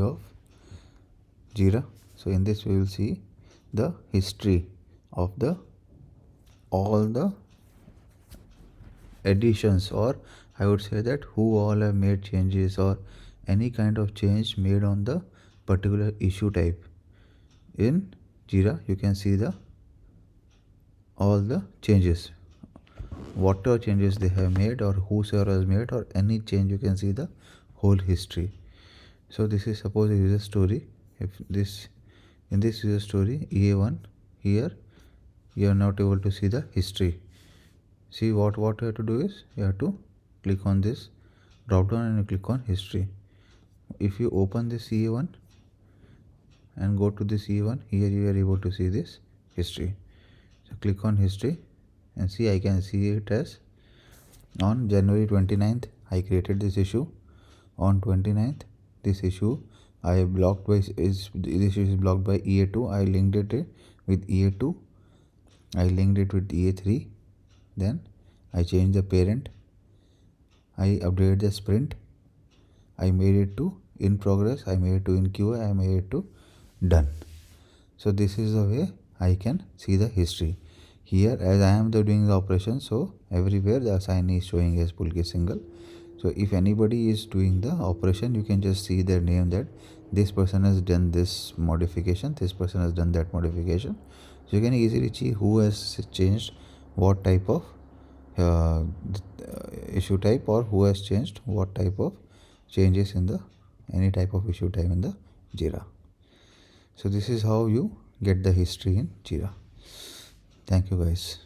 of Jira. So in this we will see the history of all the additions, or I would say that who all have made changes or any kind of change made on the particular issue type. In Jira you can see all the changes, whatever changes they have made or whosoever has made or any change, you can see the whole history. So this is suppose a user story. If this in this user story EA1, here you are not able to see the history. See what you have to do is you have to click on this drop down and you click on history. If you open this EA1 and go to this EA1, here you are able to see this history. So click on history and see, I can see it as on January 29th I created this issue. On 29th this issue I blocked by this issue is blocked by EA2. I linked it with EA2. I linked it with EA3. Then I changed the parent. I updated the sprint. I made it to in progress. I made it to in QA. I made it to done. So this is the way I can see the history. Here as I am doing the operation, so everywhere the assignee is showing as pull case single. So if anybody is doing the operation, you can just see their name, that this person has done this modification, this person has done that modification. So you can easily see who has changed what type of issue type, or who has changed what type of changes in the any type of issue type in the Jira. So this is how you get the history in Jira. Thank you guys.